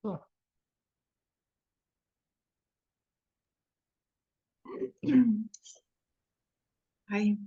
Oh. Hi.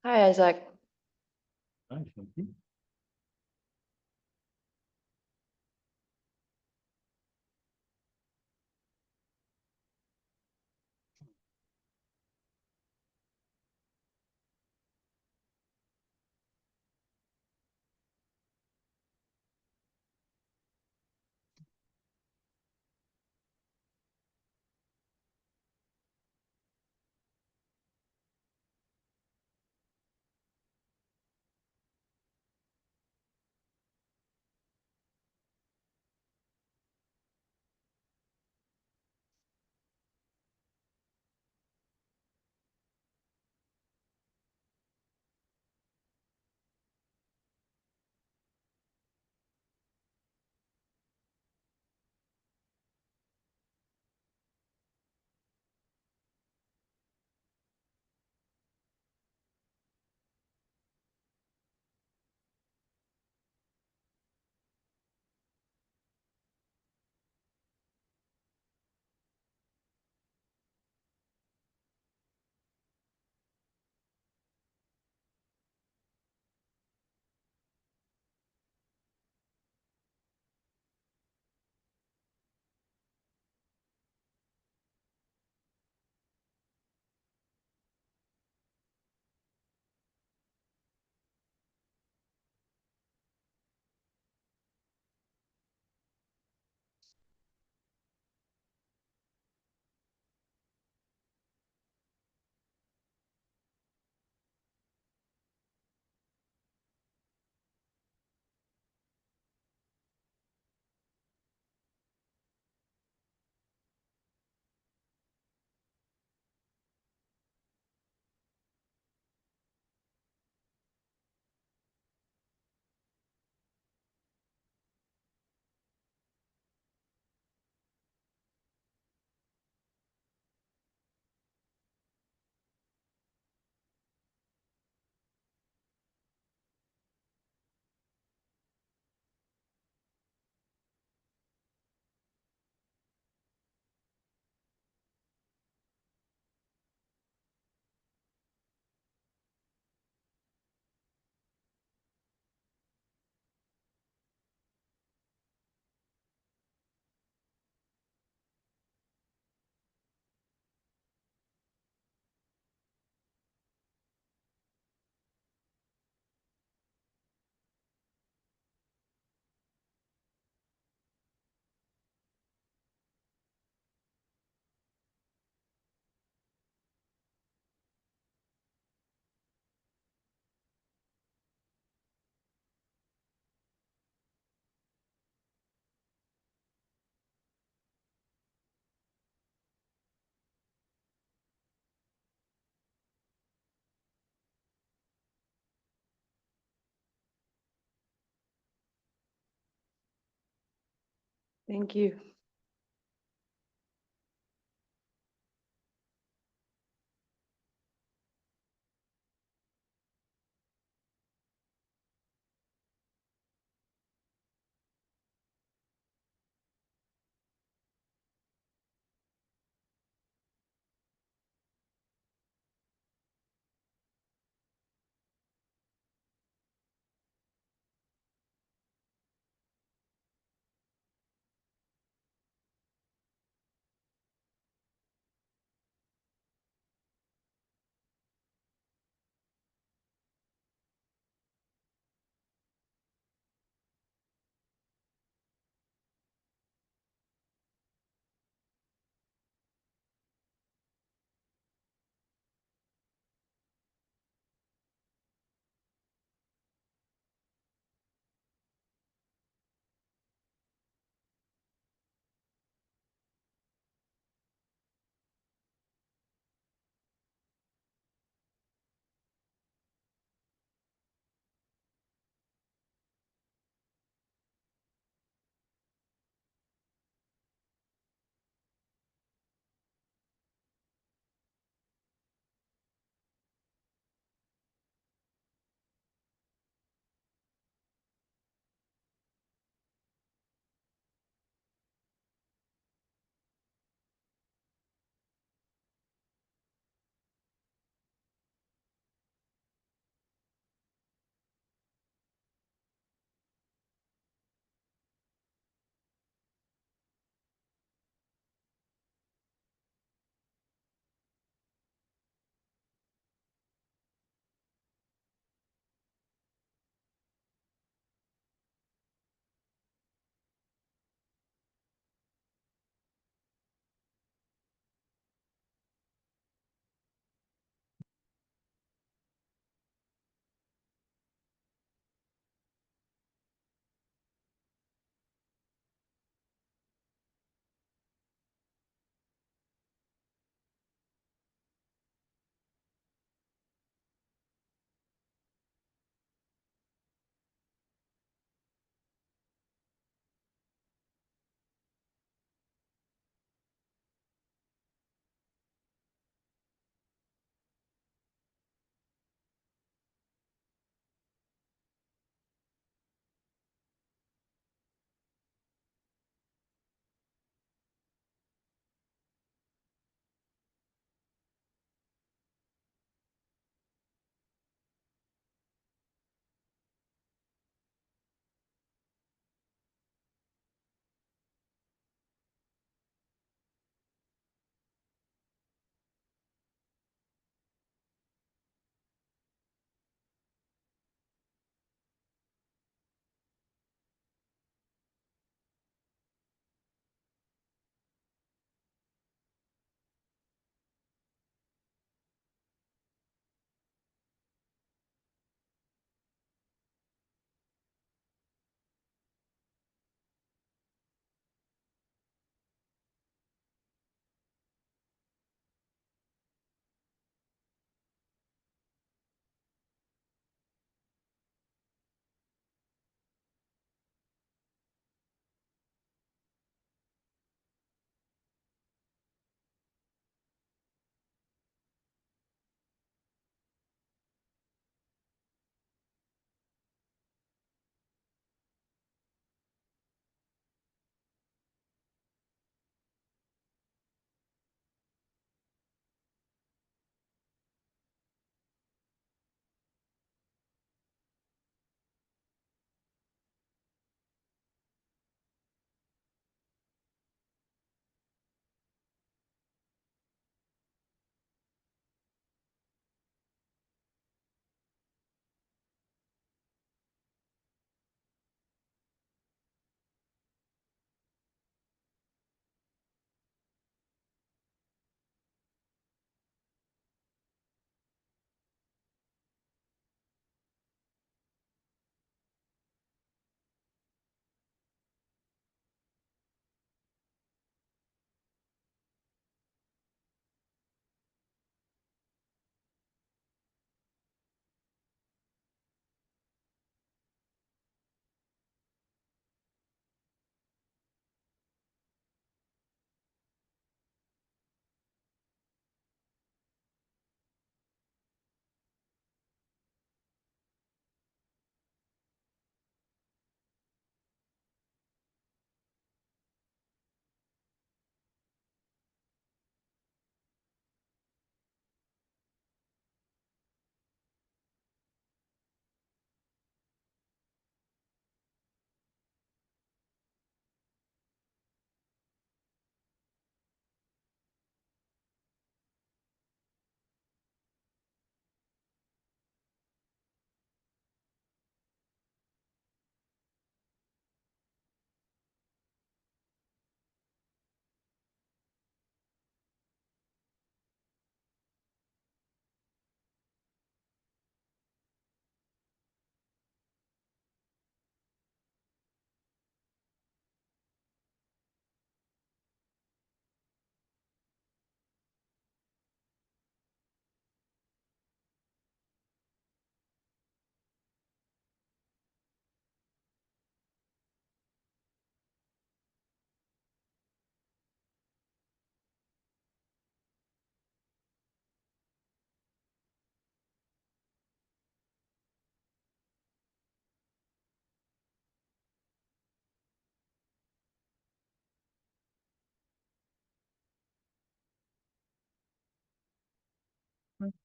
Hi, Isaac. Thank you.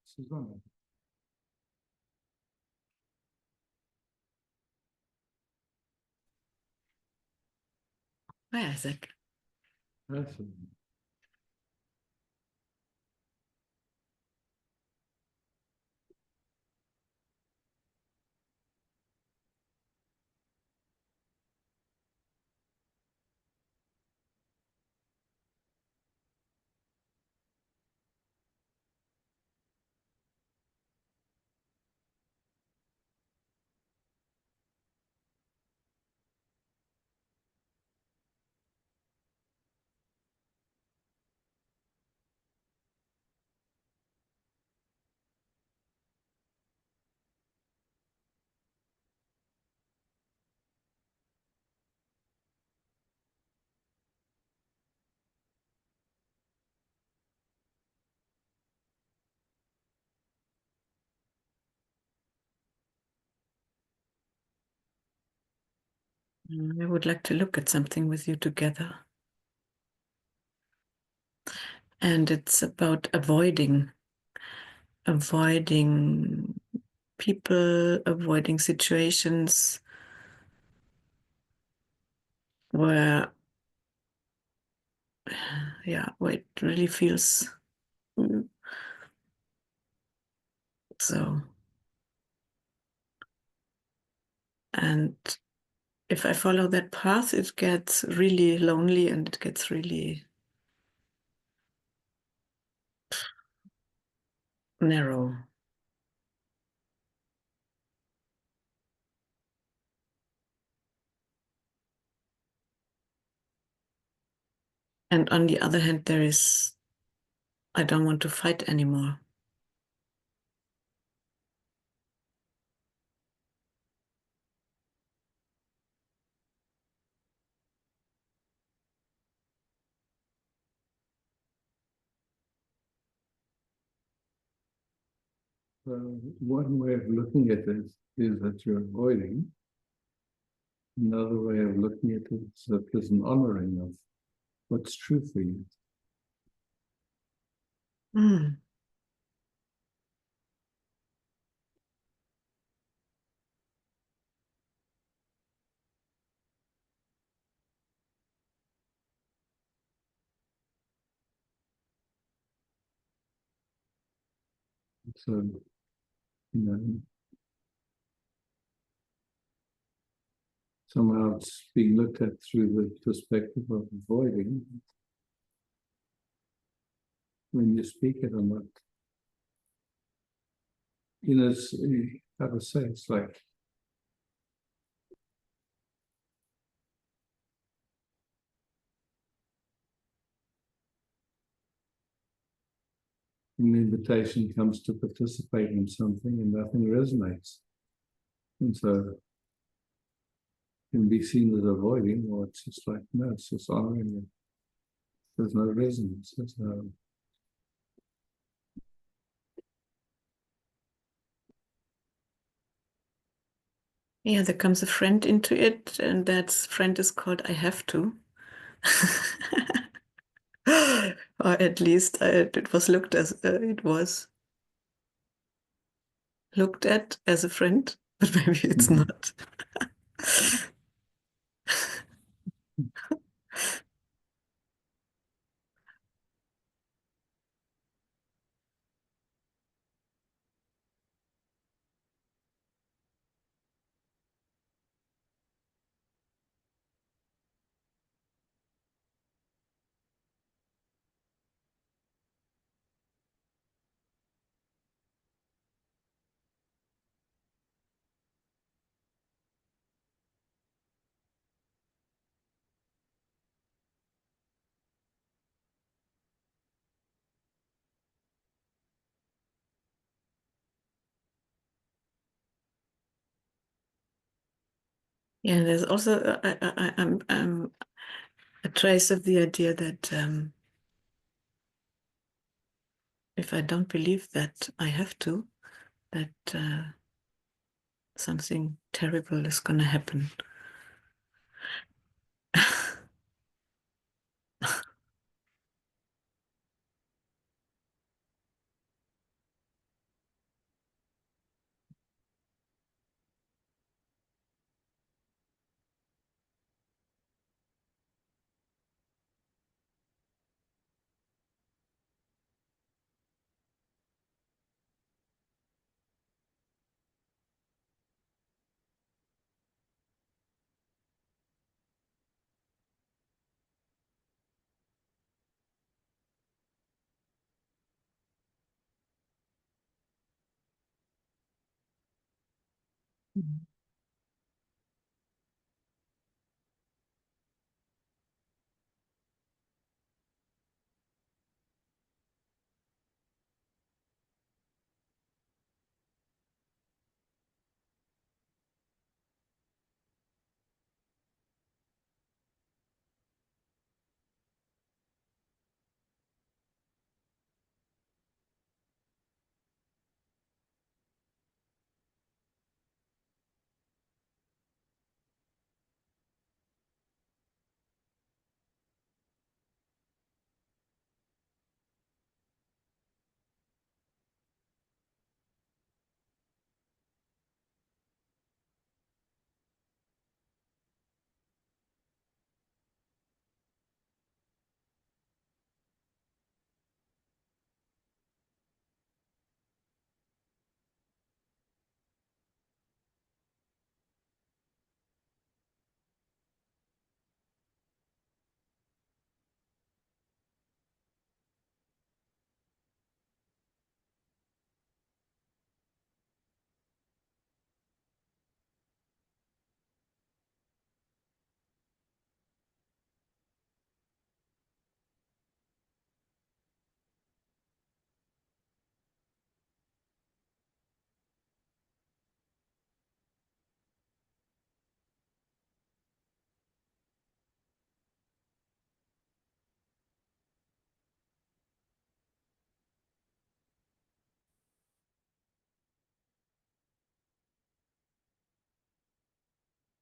Susanne. Hi, Isaac. Excellent. I would like to look at something with you together. And it's about avoiding people, avoiding situations where, where it really feels so. And if I follow that path, it gets really lonely and it gets really narrow. And on the other hand, I don't want to fight anymore. One way of looking at it is that you're avoiding. Another way of looking at it is that there's an honoring of what's true for you. Mm. So, you know, somehow it's being looked at through the perspective of avoiding. When you speak it, I'm not, it's, how to say, it's like an invitation comes to participate in something and nothing resonates. And so it can be seen as avoiding, or it's just like, no, it's just honoring it. There's no resonance. There's no. Yeah, there comes a friend into it, and that friend is called I have to. Or at least it was looked as it was looked at as a friend, but maybe it's not. Yeah, there's also I'm a trace of the idea that if I don't believe that I have to, that something terrible is going to happen.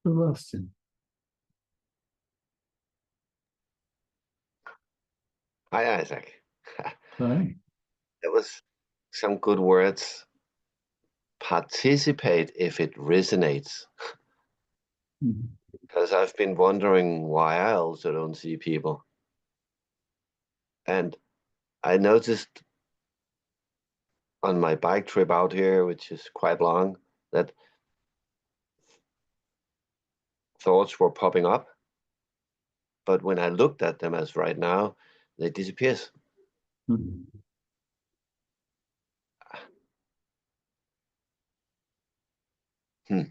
Sebastian. Hi, Isaac. Hi. That was some good words. Participate if it resonates. Mhm. Because I've been wondering why I also don't see people. And I noticed on my bike trip out here, which is quite long, that thoughts were popping up. But when I looked at them as right now, they disappear. Mhm. Hmm.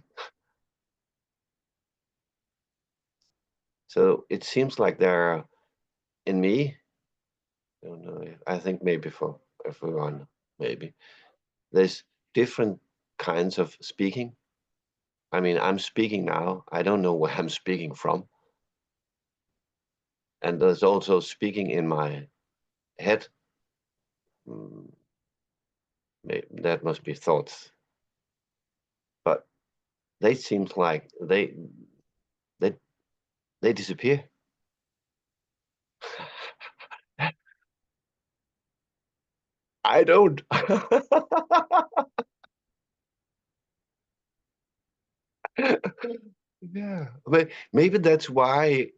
So it seems like they're in me. I don't know. I think maybe for everyone, maybe there's different kinds of speaking. I mean, I'm speaking now. I don't know where I'm speaking from. And there's also speaking in my head. Mm, that must be thoughts. But they seem like they they disappear. I don't. Yeah, but maybe that's why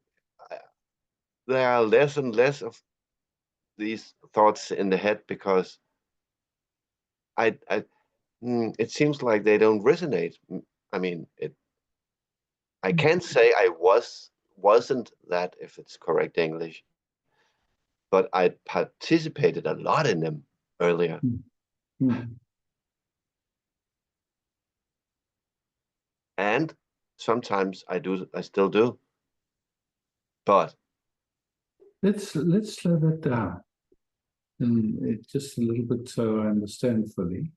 there are less and less of these thoughts in the head because I it seems like they don't resonate. I mean, I can't say I wasn't that if it's correct English, but I participated a lot in them earlier. Mhm. And sometimes I still do. But Let's slow that down. And it's just a little bit so I understand fully.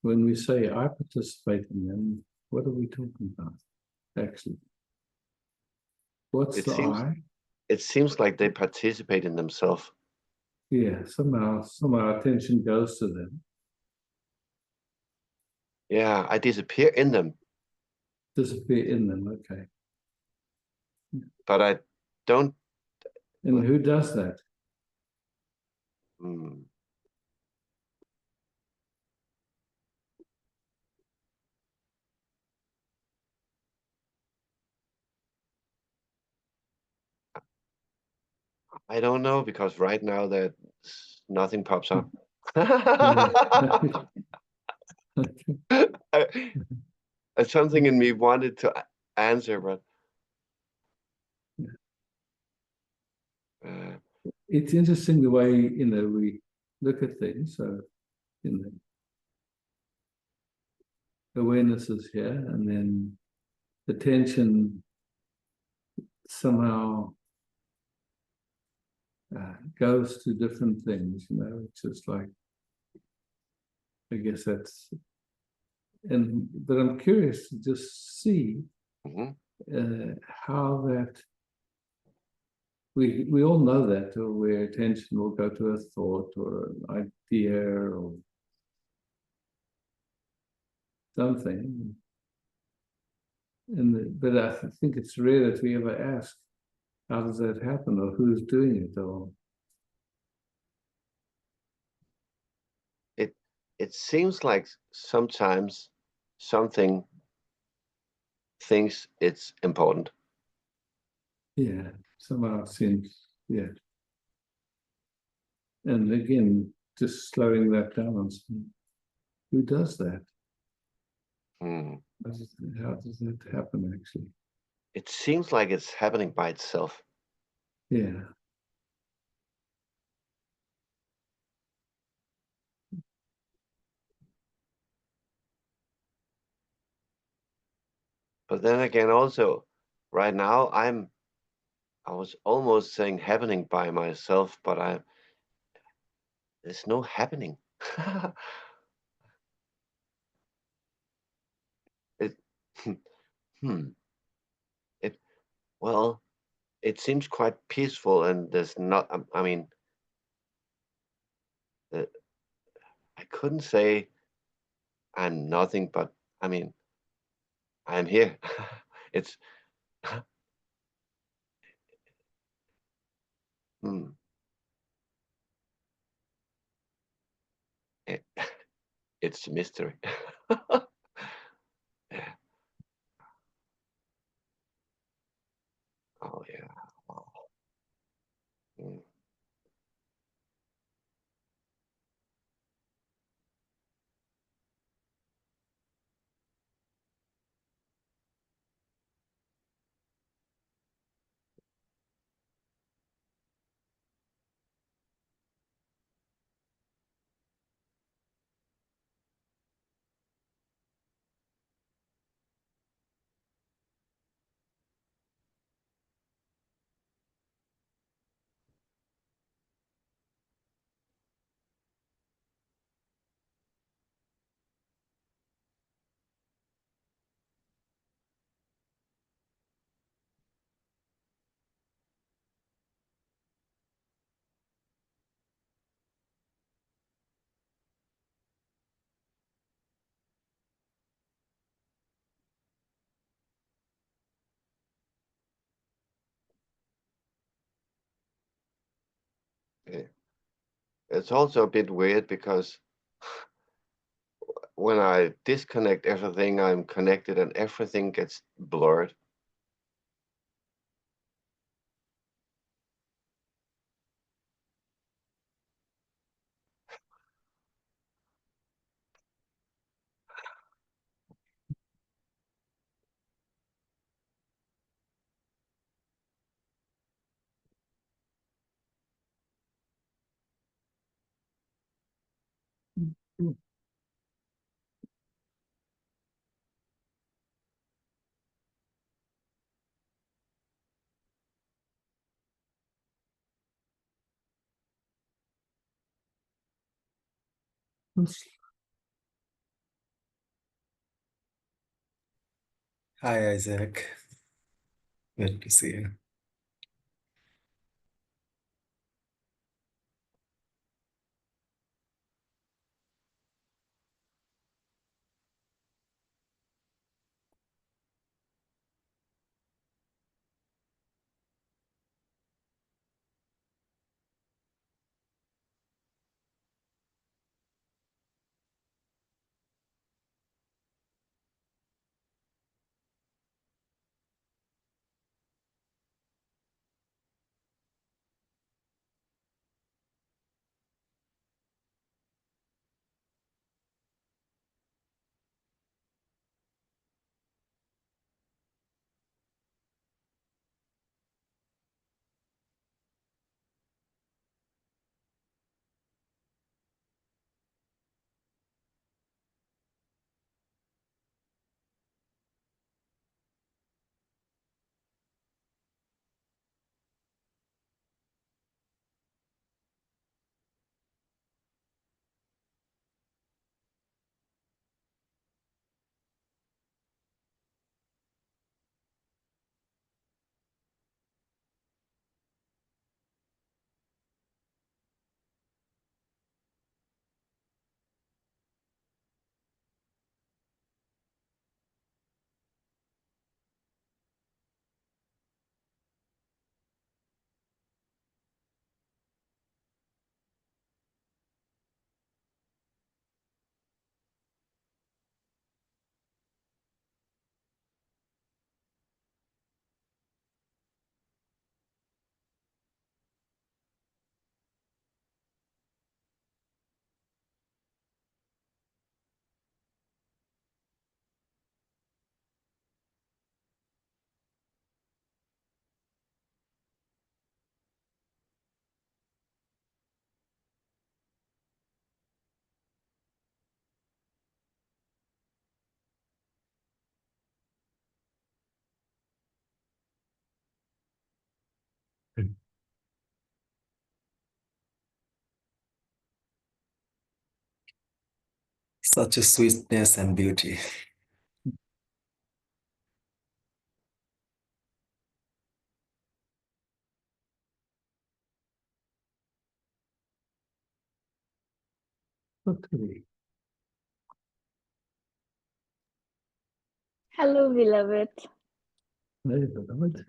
When we say I participate in them, what are we talking about? Actually, what's it the seems I? it seems like they participate in themselves. Yeah, somehow our attention goes to them. Yeah, I disappear in them, Disappear in them. Okay. but I don't. And who does that? Hmm, I don't know because right now that nothing pops up. Something in me wanted to answer, but uh, It's interesting the way we look at things. So, awareness is here, and then the tension somehow goes to different things, you know. It's just like, I guess that's, but I'm curious to just see how that, we all know that, or where attention will go to a thought or an idea or something. But I think it's rare that we ever ask, how does that happen, or who's doing it, or it seems like sometimes something thinks it's important. yeah, somehow it seems, yeah. And again, just slowing that down and saying, who does that? Hmm. How does that happen, actually? It seems like it's happening by itself. Yeah. But then again, also, right now, I was almost saying happening by myself, but there's no happening. It, hmm, it, well, it seems quite peaceful, and there's not, I mean, uh, I couldn't say I'm nothing, but I mean, I'm here. It's, hmm, it, it's a mystery. Yeah. Oh, yeah. Wow. Mm. Yeah. It's also a bit weird because when I disconnect everything, I'm connected and everything gets blurred. Hi, Isaac. Good to see you. Such a sweetness and beauty. Okay. Hello, beloved. Hey, beloved.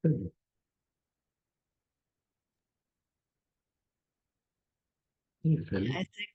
Hey, hey, Philip. I think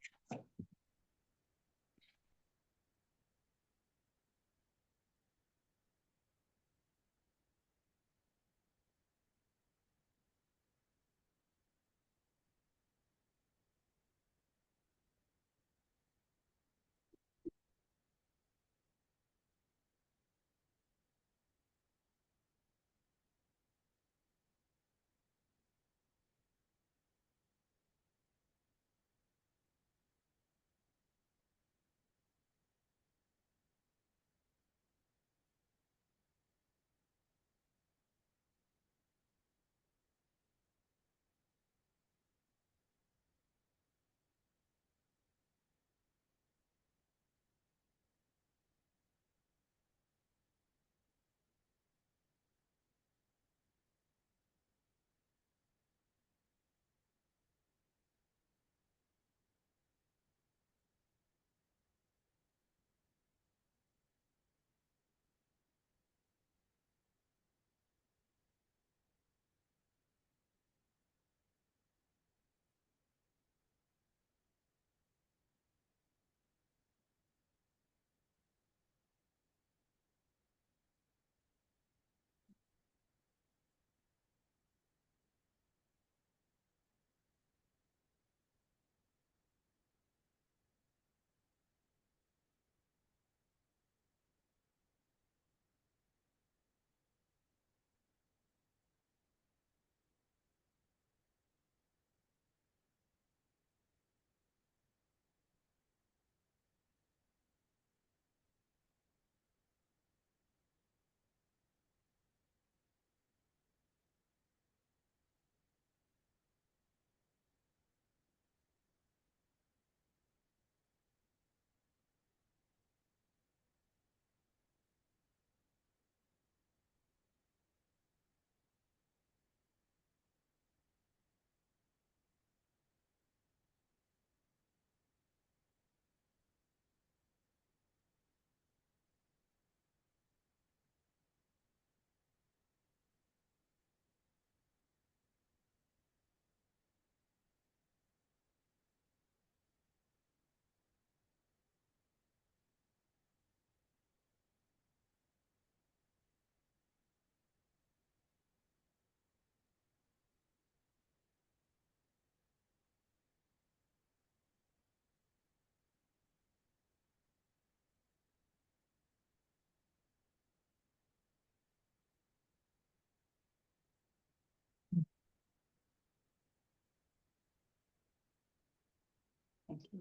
Thank you.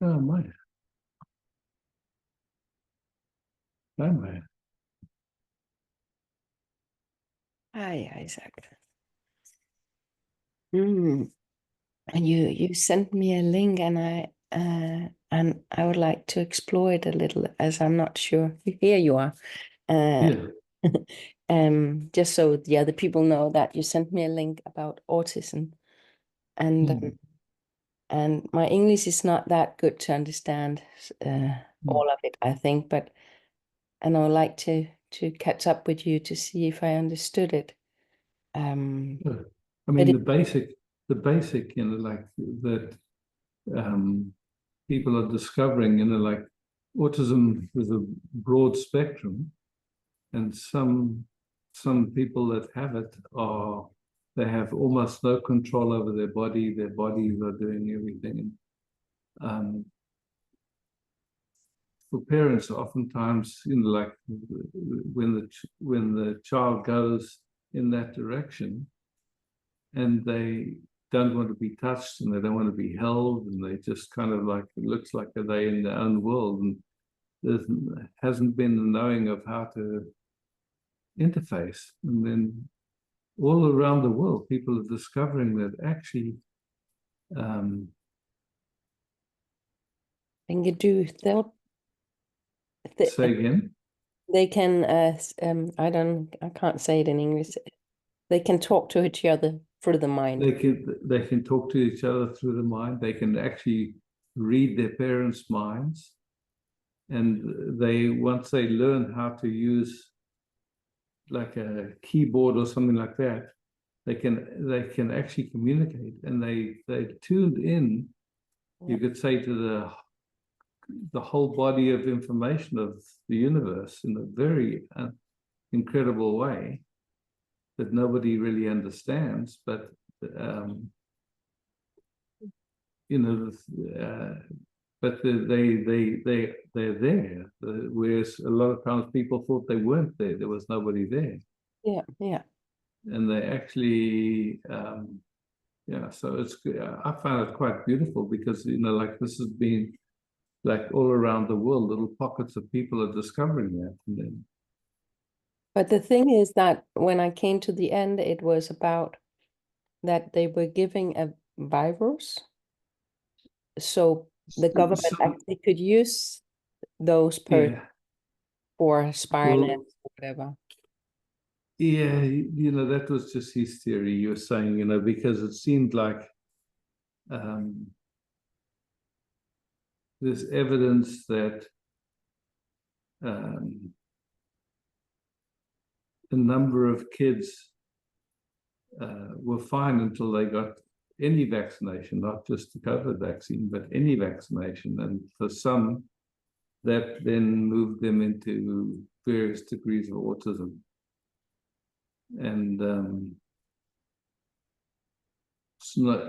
Oh my. Oh my. Hi, Isaac. And you sent me a link, and I would like to explore it a little, as I'm not sure. Here you are. Yeah. Just so the other people know that you sent me a link about autism, and Mm. and my English is not that good to understand all of it, I think, and I would like to catch up with you to see if I understood it. I But mean, it, the basic, like that people are discovering, like autism is a broad spectrum, and some people that have it they have almost no control over their body. Their bodies are doing everything. For parents, oftentimes, like when the child goes in that direction, and they don't want to be touched, and they don't want to be held, and they just kind of like, it looks like they're in their own world, and there hasn't been the knowing of how to interface. And then all around the world, people are discovering that actually, think you do. say again, They can, I can't say it in English. They can talk to each other through the mind. they can talk to each other through the mind. They can actually read their parents' minds, and once they learn how to use like a keyboard or something like that, they can actually communicate, and they tuned in, you could say, to the whole body of information of the universe in a very incredible way that nobody really understands, but but they're there. Whereas a lot of times people thought they weren't there. There was nobody there. Yeah. And they actually, so I found it quite beautiful because, like this has been like all around the world, little pockets of people are discovering that. And then, But the thing is that when I came to the end, it was about that they were giving a virus. So the government actually could use those yeah, for spying well, or whatever. yeah, that was just his theory. You were saying, because it seemed like there's evidence that a number of kids were fine until they got any vaccination, not just the COVID vaccine, but any vaccination. And for some, that then moved them into various degrees of autism. And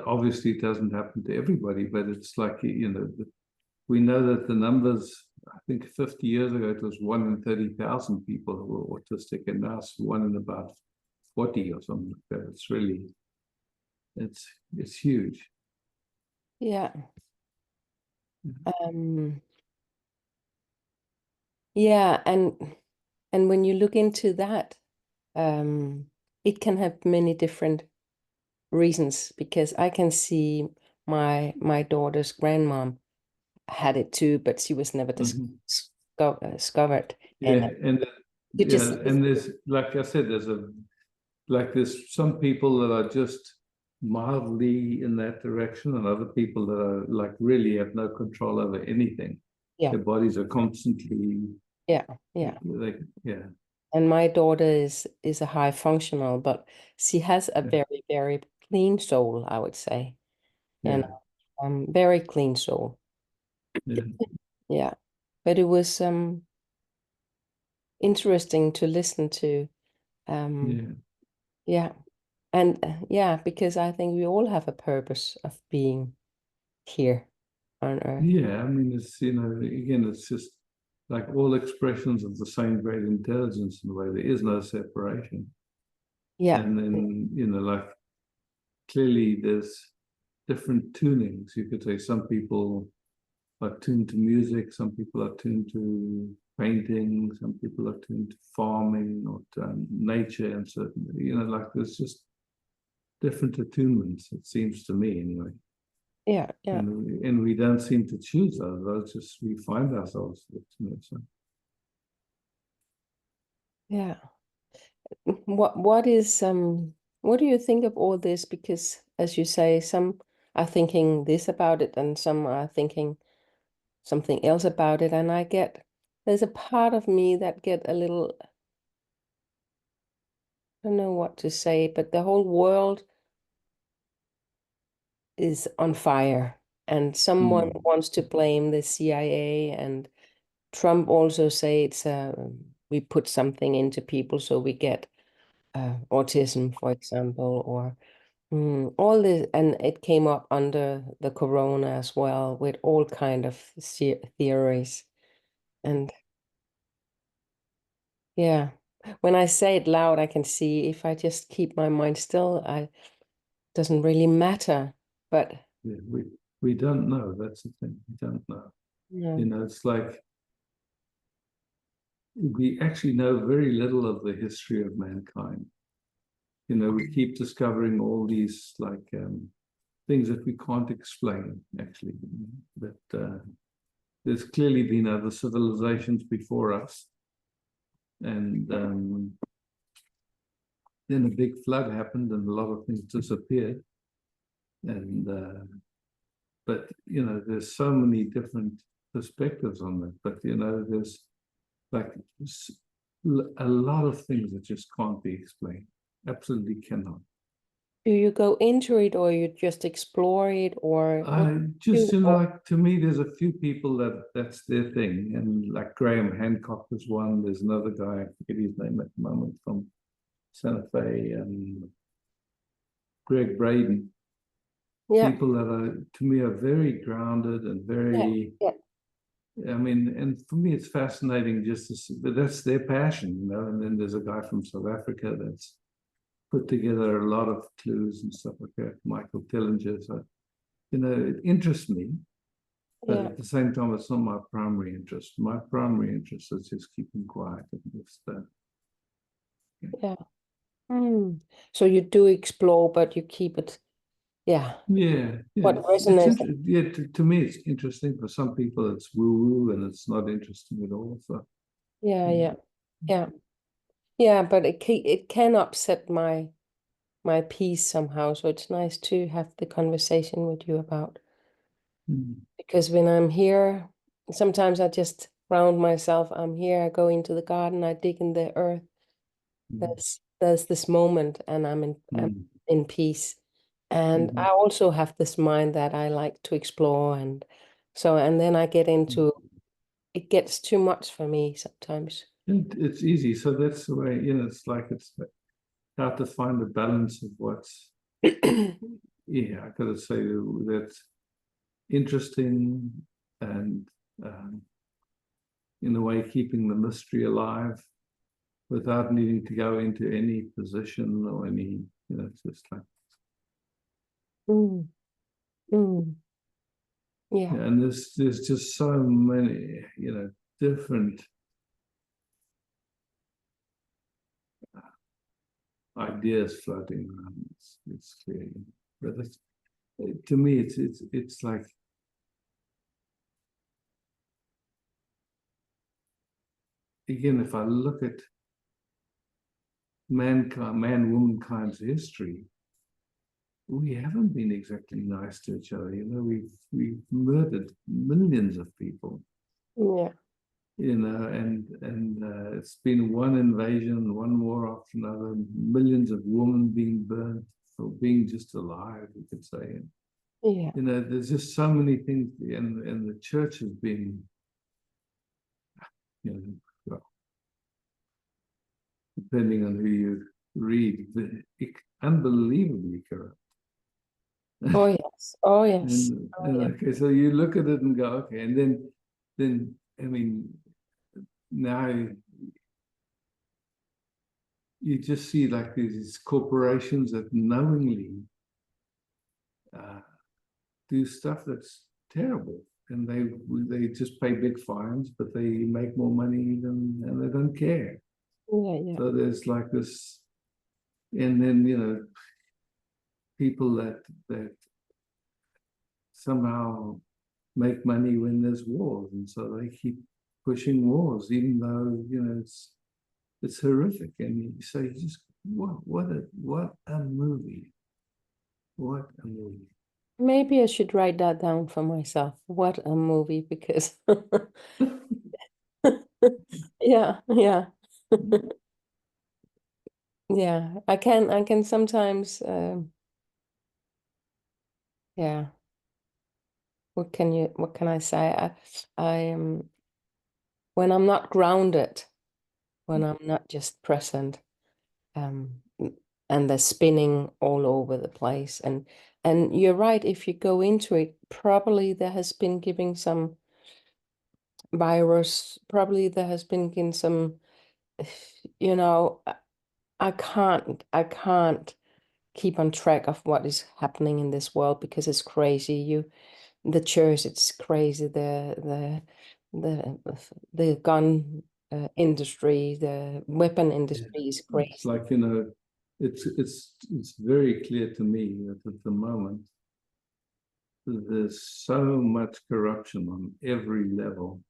obviously, it doesn't happen to everybody, but it's like, we know that the numbers, I think 50 years ago, it was 1 in 30,000 people who were autistic, and now it's 1 in about 40 or something like that. It's really, it's huge. Yeah. Yeah, and when you look into that, it can have many different reasons, because I can see my daughter's grandmom had it too, but she was never discovered. Yeah, and you just and there's, like I said, there's some people that are just mildly in that direction, and other people that are like really have no control over anything. Yeah. Their bodies are constantly yeah. And my daughter is a high functional, but she has a very, very clean soul, I would say. And very clean soul. Yeah. But it was interesting to listen to. Yeah. And because I think we all have a purpose of being here on Earth. Yeah, I mean, it's, you know, again, it's just like all expressions of the same great intelligence in a way. There is no separation. Yeah, And then, you know, like clearly there's different tunings. You could say some people are tuned to music, some people are tuned to painting, some people are tuned to farming or to nature and certain, you know, like there's just different attunements, it seems to me anyway. yeah, yeah. And we don't seem to choose those, just we find ourselves, you know, so. Yeah. What is what do you think of all this? Because as you say, some are thinking this about it and some are thinking something else about it. And there's a part of me that get a little, I don't know what to say, but the whole world is on fire and someone wants to blame the CIA, and Trump also say it's we put something into people so we get autism, for example, or all this, and it came up under the corona as well with all kind of theories. And yeah, when I say it loud, I can see if I just keep my mind still, I doesn't really matter. But Yeah, we don't know, that's the thing, we don't know. yeah, You know, it's like we actually know very little of the history of mankind. You know, we keep discovering all these like things that we can't explain, actually. But there's clearly been other civilizations before us. And then a big flood happened and a lot of things disappeared. And but you know, there's so many different perspectives on that. But you know, there's like a lot of things that just can't be explained. Absolutely cannot. do you go into it or you just explore it, or what I do just, you you know, like to me, there's a few people that's their thing, and like Graham Hancock is one. There's another guy, I forget his name at the moment, from Santa Fe, and Greg Braden. yeah, People that are, to me, are very grounded and very. yeah, I mean, and for me, it's fascinating just to see, but that's their passion, you know. And then there's a guy from South Africa that's put together a lot of clues and stuff like that, Michael Tillinger. So, you know, it interests me, but yeah, at the same time, it's not my primary interest. My primary interest is just keeping quiet and just. yeah. So you do explore, but you keep it, yeah. Yeah, yeah, What resonates? yeah. To me, it's interesting. For some people, it's woo-woo, and it's not interesting at all. So, Yeah, yeah, yeah, yeah. But it can upset my peace somehow. So it's nice to have the conversation with you about, because when I'm here, sometimes I just ground myself. I'm here. I go into the garden. I dig in the earth. There's this moment, and I'm in peace. And I also have this mind that I like to explore, and so and then I get into it gets too much for me sometimes. It's easy. So that's the way, you know, it's like it's how to find a balance of what's, yeah, I gotta say that's interesting and in a way keeping the mystery alive without needing to go into any position or any, you know, it's just like, Mm, mm. Yeah, yeah, and there's just so many, you know, different ideas floating around. It's clear, but it's, to me, it's like again, if I look at womankind's history, we haven't been exactly nice to each other. You know, we've murdered millions of people. yeah, You know, and it's been one invasion, one war after another, millions of women being burnt for being just alive, you could say. And, yeah, you know, there's just so many things, and the church has been, you know, well, depending on who you read, unbelievably corrupt. Oh yes. Oh yes. And okay, so you look at it and go, okay, and then I mean, now you just see like these corporations that knowingly do stuff that's terrible, and they just pay big fines, but they make more money than, and they don't care. Yeah, yeah. So there's like this, and then people that somehow make money when there's wars, and so they keep pushing wars, even though it's horrific. And you say, just what a movie, what a movie. Maybe I should write that down for myself. What a movie, because yeah, yeah. Yeah, I can sometimes yeah. What can I say? I am when I'm not grounded, when I'm not just present, um and they're spinning all over the place. And you're right, if you go into it, probably there has been giving some virus, probably there has been giving some, you know, I can't keep on track of what is happening in this world because it's crazy. The church, it's crazy. The gun industry, the weapon industry is It's crazy. like it's very clear to me that at the moment there's so much corruption on every level.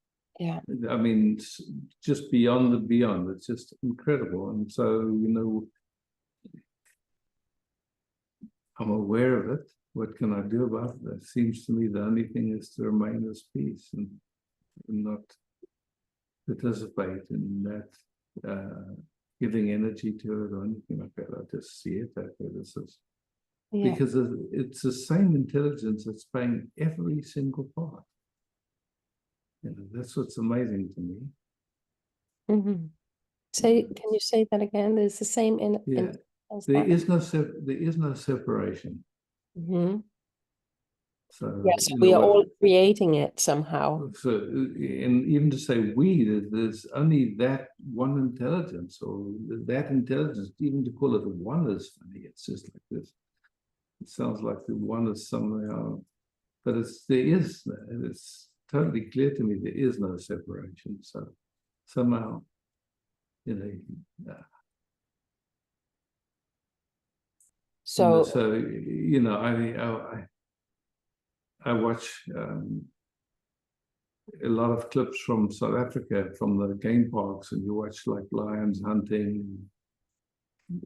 Yeah. I mean, it's just beyond the beyond. It's just incredible. And so, I'm aware of it. What can I do about it? It seems to me the only thing is to remain as peace and not participate in that, giving energy to it or anything like that. I just see it that way. This is Yeah. because it's the same intelligence that's playing every single part. That's what's amazing to me. Mm-hmm. Can you say that again? There's the same Yeah, there is no separation. Mm-hmm. So Yes, we are all creating it somehow. So, and even to say we, there's only that one intelligence, or that intelligence. Even to call it one is funny. It's just like this. It sounds like the one is somehow, but it's totally clear to me there is no separation. So somehow, So I watch a lot of clips from South Africa, from the game parks, and you watch like lions hunting,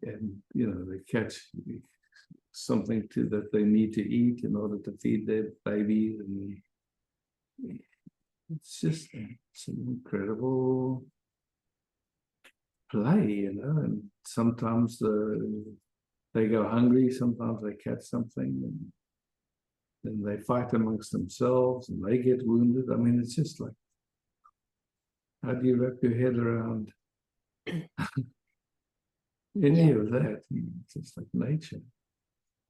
and they catch something that they need to eat in order to feed their babies, and it's just an incredible play, and sometimes they go hungry, sometimes they catch something, and then they fight amongst themselves and they get wounded. I mean, it's just like, how do you wrap your head around any of that? It's just like nature.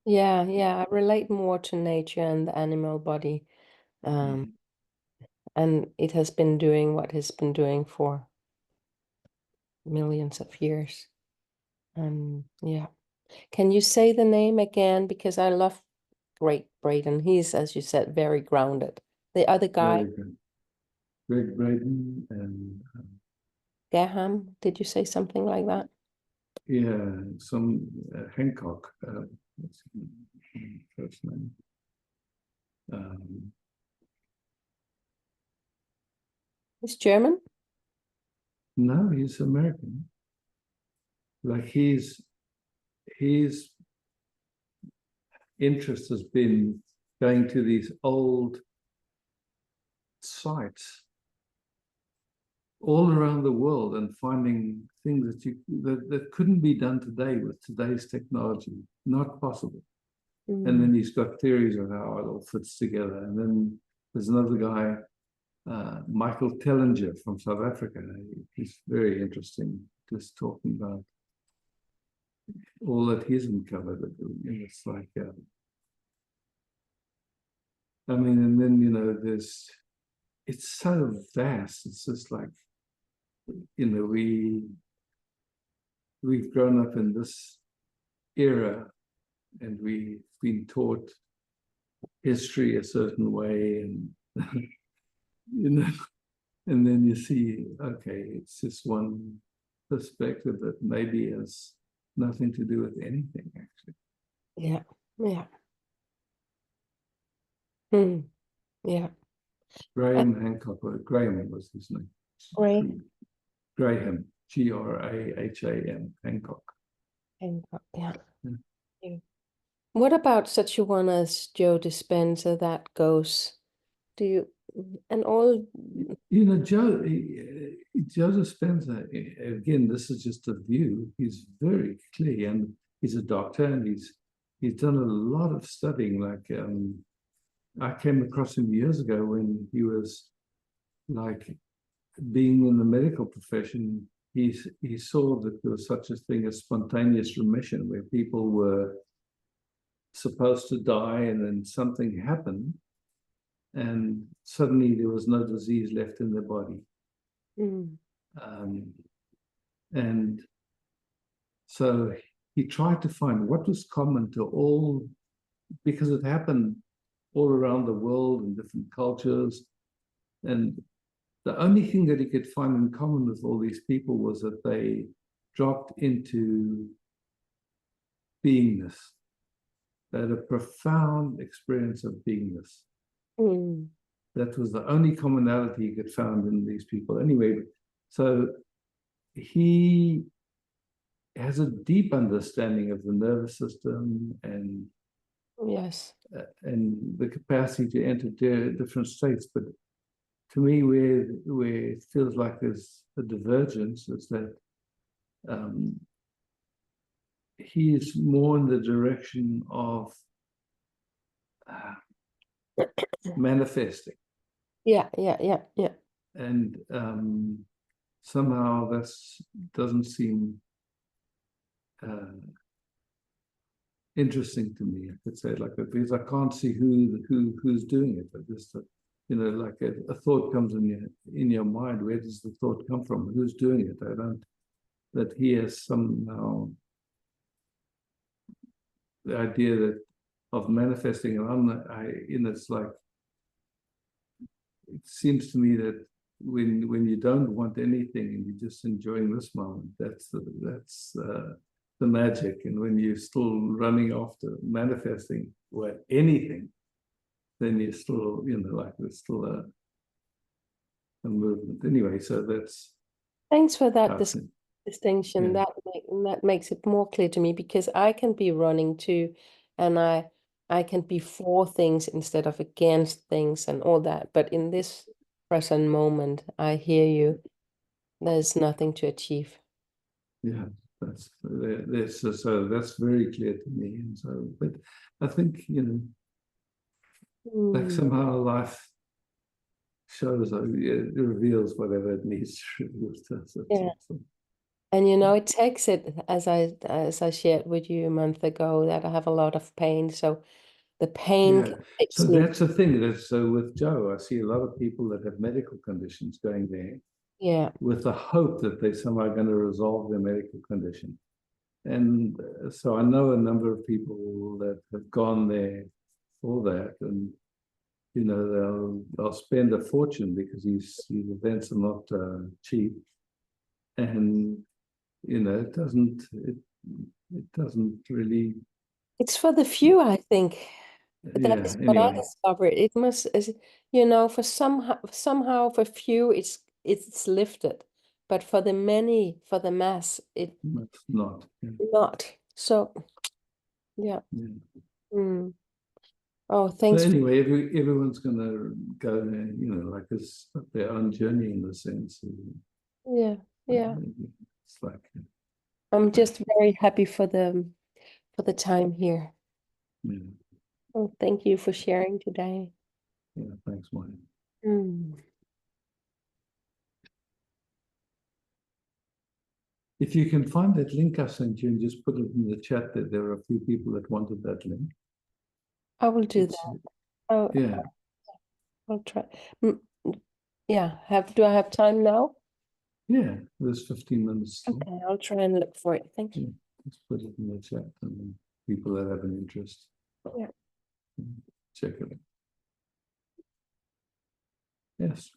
yeah, I relate more to nature and the animal body. And it has been doing what it's been doing for millions of years. Yeah. Can you say the name again? Because I love Great Braden. He's, as you said, very grounded. The other guy, Greg Braden and Gaham, did you say something like that? yeah, some Hancock. What's his first name? He's German? No, he's American. Like his interest has been going to these old sites all around the world and finding things that couldn't be done today with today's technology. Not possible. And then he's got theories of how it all fits together. And then there's another guy, Michael Tellinger from South Africa. He's very interesting, just talking about all that he's uncovered. It's like I mean, and then, you know, it's so vast. It's just like, you know, we've grown up in this era and we've been taught history a certain way, and you know, and then you see, okay, it's just one perspective that maybe has nothing to do with anything, actually. Yeah. Yeah. Yeah. Graham Hancock, or Graham was his name. Graham. Graham, Graham, Hancock. Hancock, yeah. Yeah. Yeah. What about such a one as Joe Dispenza that goes? Do you and all? You know, Joe Dispenza, again, this is just a view. He's very clear, and he's a doctor, and he's done a lot of studying. Like I came across him years ago when he was like being in the medical profession. He saw that there was such a thing as spontaneous remission, where people were supposed to die and then something happened and suddenly there was no disease left in their body. And so he tried to find what was common to all, because it happened all around the world in different cultures. And the only thing that he could find in common with all these people was that they dropped into beingness. They had a profound experience of beingness. That was the only commonality he could find in these people. Anyway, so he has a deep understanding of the nervous system and Yes. And the capacity to enter different states. But to me, where it feels like there's a divergence is that he is more in the direction of manifesting. Yeah. And somehow that doesn't seem interesting to me. I could say like that, because I can't see who's doing it. But just you know, like a thought comes in your mind. Where does the thought come from? Who's doing it? I don't. That he has somehow the idea that of manifesting, and it's like, it seems to me that when you don't want anything and you're just enjoying this moment, that's the magic. And when you're still running after manifesting or anything, then you're still, you know, like there's still a movement. Anyway, so that's. Thanks for that distinction. Yeah. That makes it more clear to me, because I can be running too, and I can be for things instead of against things and all that. But in this present moment, I hear you. There's nothing to achieve. Yeah, so that's very clear to me. And so, but I think, you know, like somehow life shows, it reveals whatever it needs to reveal to us. Yeah. And you know, it takes it, as I shared with you a month ago, that I have a lot of pain. So the pain So that's the thing. So with Joe, I see a lot of people that have medical conditions going there. Yeah. With the hope that they're somehow going to resolve their medical condition. And so I know a number of people that have gone there for that, and you know, they'll spend a fortune because these events are not cheap, and you know, it doesn't really. It's for the few, I think. That is what I discovered. It must, you know, for somehow for few, it's lifted, but for the many, for the mass, it's not. Not. So, yeah. Oh, thanks. So anyway, everyone's going to go there, you know, like it's their own journey in the sense. Yeah. It's like. I'm just very happy for the time here. Yeah. Oh, thank you for sharing today. Yeah, thanks, Mike. If you can find that link I sent you and just put it in the chat, that there are a few people that wanted that link. I will do that. Oh, yeah. I'll try. Yeah, do I have time now? Yeah, there's 15 minutes. still. Okay, I'll try and look for it. Thank you. Let's put it in the chat and then people that have an interest. Yeah. Check it out. Yes.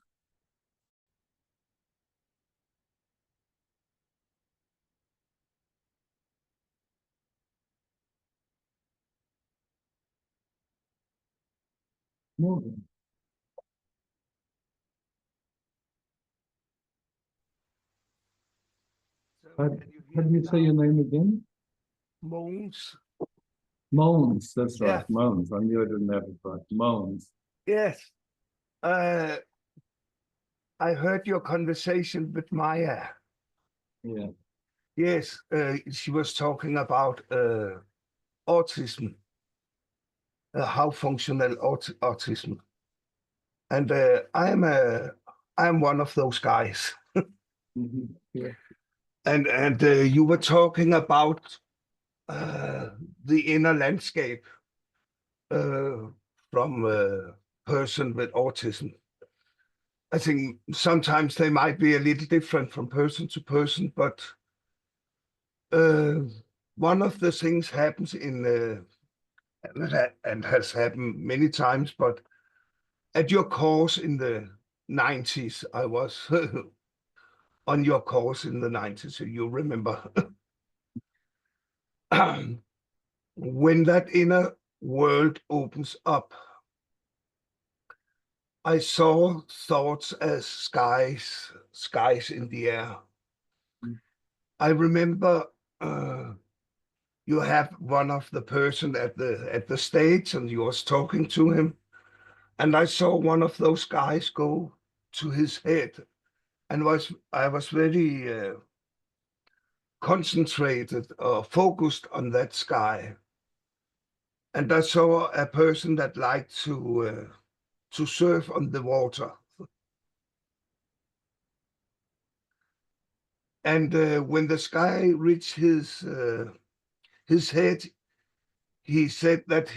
Morgan. How do you say your name again? Moans. Moans, that's right, Yeah. Moans. I knew I didn't have it right. Moans. Yes. I heard your conversation with Maya. Yeah. Yes, she was talking about autism, how functional autism, and I'm one of those guys. Yeah. And you were talking about the inner landscape from a person with autism. I think sometimes they might be a little different from person to person, but one of the things happens and has happened many times, but at your course in the 90s, I was on your course in the 90s, so you remember. When that inner world opens up, I saw thoughts as skies in the air. I remember you have one of the person at the stage, and you was talking to him, and I saw one of those guys go to his head, and I was very concentrated or focused on that sky, and I saw a person that liked to surf on the water. And when the sky reached his head, he said that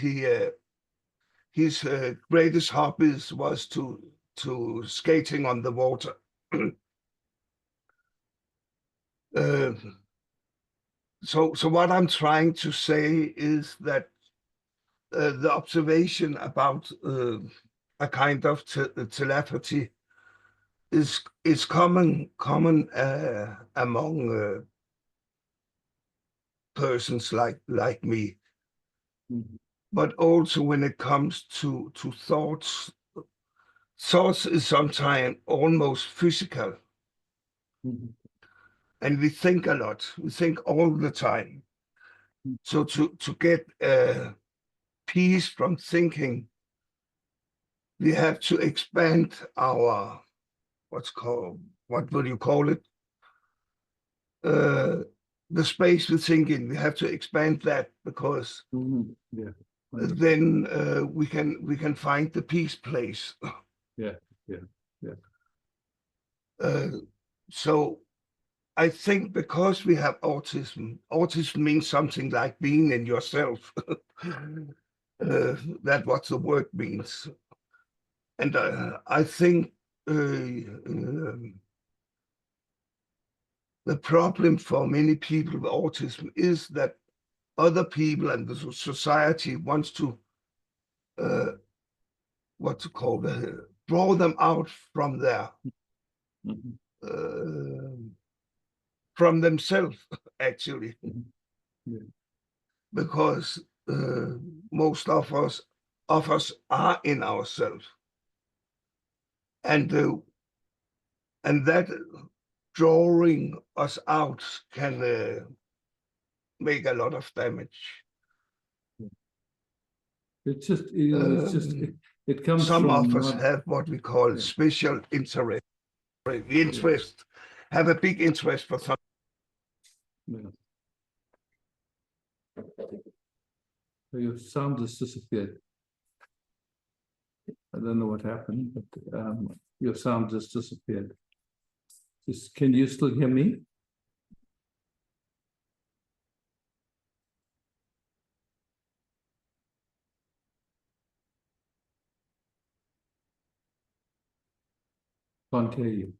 his greatest hobbies was to skating on the water. So what I'm trying to say is that the observation about a kind of telepathy is common among persons like me. Mhm. But also when it comes to thoughts is sometimes almost physical, Mhm. and we think a lot. We think all the time. So to get peace from thinking, we have to expand our what would you call it? The space we think in. We have to expand that because Mhm. Yeah. then we can find the peace place. Yeah. Yeah. Yeah. So I think because we have autism means something like being in yourself. That's what the word means. And I think the problem for many people with autism is that other people and the society wants to draw them out from their Mhm. from themselves, actually, Yeah. because most of us are in ourselves, and that drawing us out can make a lot of damage. It's just, you know, it's just, it comes Some from of us not, have what we call Yeah. special interest, have a big interest for something. yeah. So your sound has disappeared. I don't know what happened, but your sound just disappeared. Can you still hear me? Can't hear you.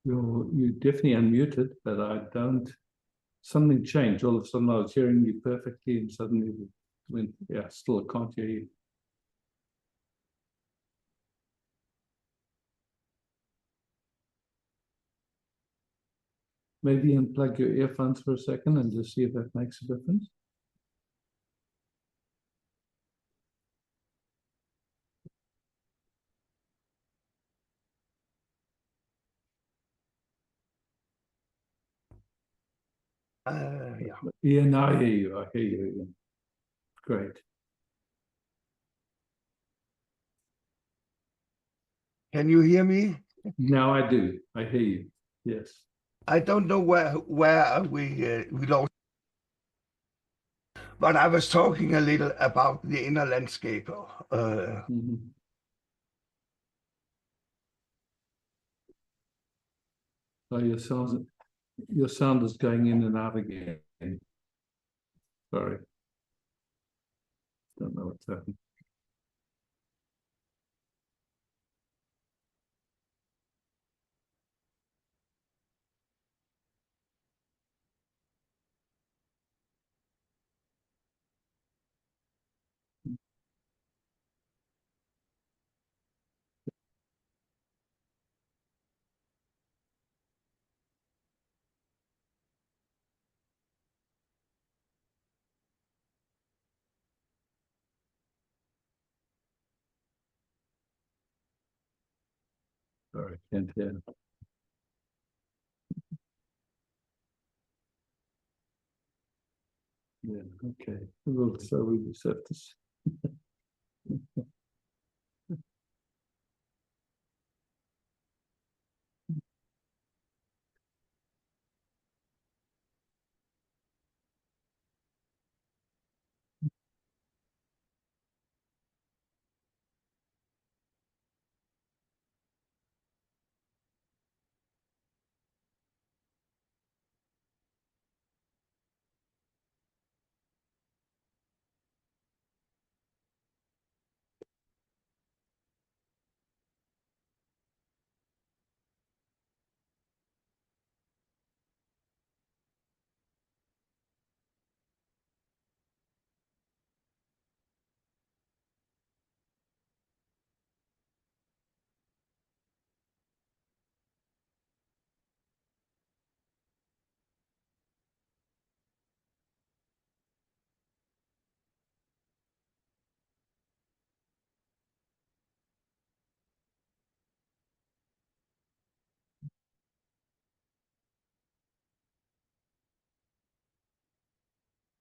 You definitely unmuted, but I don't. Something changed. All of a sudden, I was hearing you perfectly, and suddenly, yeah, still I can't hear you. Maybe unplug your earphones for a second and just see if that makes a difference. Yeah. Yeah, now I hear you. I hear you again. Great. Can you hear me? Now I do. I hear you. Yes. I don't know where we lost, but I was talking a little about the inner landscape. Mhm. Oh, your sound is going in and out again. Sorry. Don't know what's happening. Sorry, can't hear. Yeah, okay. So we just have to.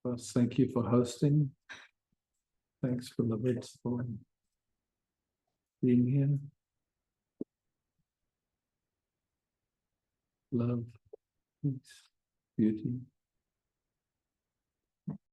First, thank you for hosting. Thanks for the bits for being here. Love, peace, beauty.